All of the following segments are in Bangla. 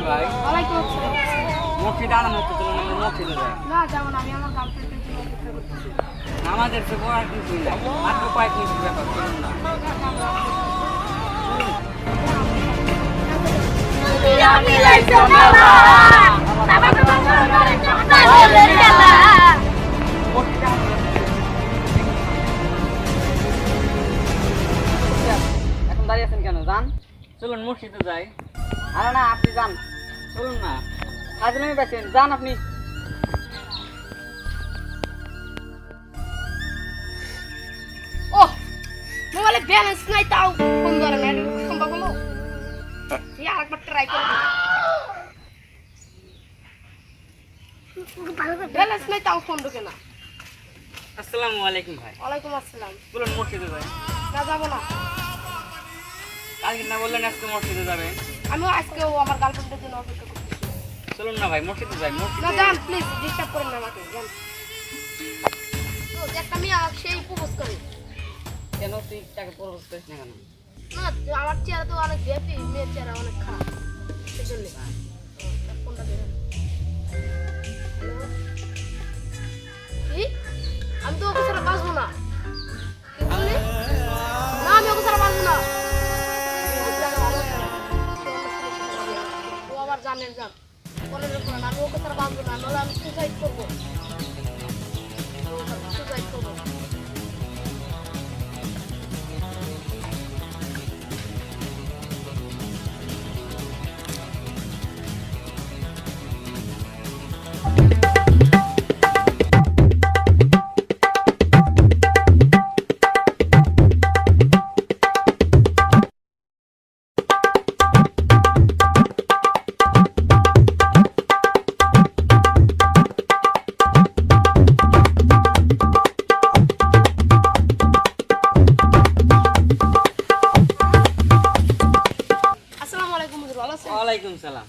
ভাই। ওয়ালাইকুম আসসালাম। মসজিদে আনানো হচ্ছে, চলুন আমরা মসজিদে যাই। না যাবো না, আমি আমার গার্লফ্রেন্ডের জন্য অপেক্ষা করতেছি। আমাদের তো পড়ার কিছুই নাই, মাত্র কয়েক মিনিটের ব্যাপার, চলুন না। এখন দাঁড়িয়ে আছেন কেন? যান। চলুন মসজিদে যাই। আরে না, আপনি যান। চলুন না। ফাজলামি পাচ্ছেন, যান আপনি। ওহ, মোবাইলে ব্যালেন্স নাই তাও ফোন ধরে না, এটা সম্ভব হলো? এই আরেকবার ট্রাই করে ব্যালেন্স নাই তাও ফোন ঢোকে না। আসসালামু আলাইকুম ভাই। ওয়ালাইকুম আসসালাম। চলুন মসজিদে যাই। না যাবো না, কালকে না বললেন আজকে মসজিদে যাবেন। আমিও আজকেও আমার গার্লফ্রেন্ডের জন্য অপেক্ষা করতেছি। চলুন না ভাই, মসজিদে যাই। না মসজিদে যান প্লিজ, ডিস্টার্ব করেন না আমাকে, যান। তো একটা মেয়ে সেই প্রপোজ করে। কেন তুই তাকে প্রপোজ করিস না কেন? না, আমার চেহারা তো অনেক হ্যাপি, মেয়ের চেহারা অনেক খারাপ, সেজন্য। ফোনটা বেরো। কি? আমি তো ওকে ছাড়া বাঁচবো না। কি বললি? না, আমি ওকে ছাড়া বাঁচবো না। ও আবার জানেন যান, পরে আমি ওকে ছাড়া বাঁচবো না, নাহলে আমি সুসাইড করবো। সুসাইড করবো। আসসালামু আলাইকুম হুজুর, ভালো আছেন? ওয়ালাইকুম সালাম।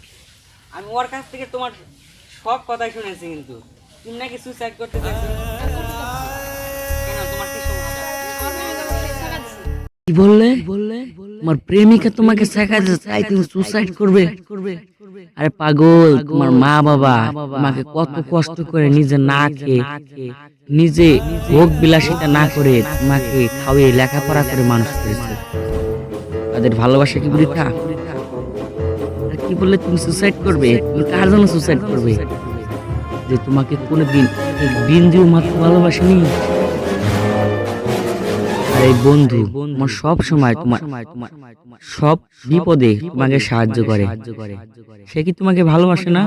আমি ওর কাছ থেকে তোমার সব কথাই শুনেছি, কিন্তু তুমি নাকি সুইসাইড করতে চাইছো। কেন, তোমার কি সমস্যা? আমার মেয়ে আমাকে টাকা দিছে। কি বললে? তোমার প্রেমিকা তোমাকে শেখাতে চাই তুমি সুসাইড করবে? আরে পাগল, তোমার মা বাবা তোমাকে কত কষ্ট করে নিজে না খেয়ে, নিজে ভোগ বিলাসিতা না করে তোমাকে খাওয়িয়ে লেখাপড়া করে মানুষ করেছে। তাদের ভালোবাসা কি বৃথা? আর কি বললে তুমি সুসাইড করবে? তুমি কার জন্য সুসাইড করবে? যে তোমাকে কোনোদিন এক বিন্দু মাত্র ভালোবাসেনি। আর এই বন্ধু তোমার সব সময় তোমার সব বিপদে তোমাকে সাহায্য করে, সে কি তোমাকে ভালোবাসে না?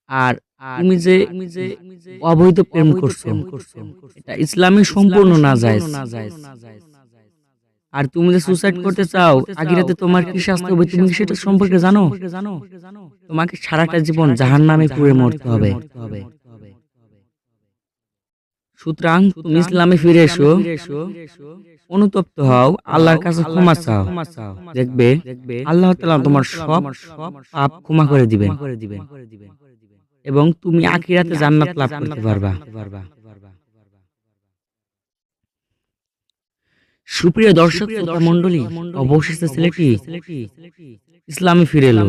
আর তুমি যে অবৈধ প্রেম করছো, এটা ইসলামে সম্পূর্ণ নাজায়েজ। আর তুমি যে সুসাইড করতে চাও, আখিরাতে তোমার কি শাস্তি হবে তুমি কি সেটা সম্পর্কে জানো? তোমাকে সারাটা জীবন জাহান্নামে পুড়ে মরতে হবে। সুতরাং তুমি ইসলামে ফিরে এসো, অনুতপ্ত হও, আল্লাহর কাছে ক্ষমা চাও, দেখবে আল্লাহ তাআলা তোমার সব পাপ ক্ষমা করে দিবেন এবং তুমি আখিরাতে জান্নাত লাভ করতে পারবা। সুপ্রিয় দর্শক শ্রোতা মণ্ডলী, অবশেষে ছেলেটি ইসলামে ফিরে এলো,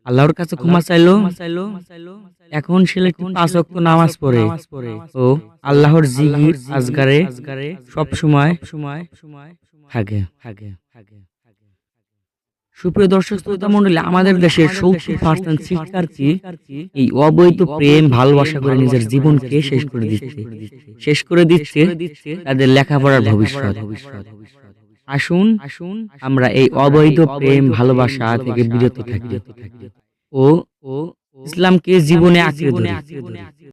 আল্লাহর কাছে ক্ষমা চাইলো। এখন ছেলেটি 5 ওয়াক্ত নামাজ পড়ে ও আল্লাহর জিকির আজগারে সব সময় থাকে। সুপ্রিয় দর্শক শ্রোতা মণ্ডলী, আমাদের দেশের 70% শিক্ষার্থী এই অবৈধ প্রেম ভালোবাসা করে নিজের জীবনকে শেষ করে দিচ্ছে তাদের লেখাপড়ার ভবিষ্যৎ। আসুন আমরা এই অবৈধ প্রেম ভালোবাসা থেকে বিরত থাকি ও ইসলামকে জীবনে আঁকড়ে ধরি।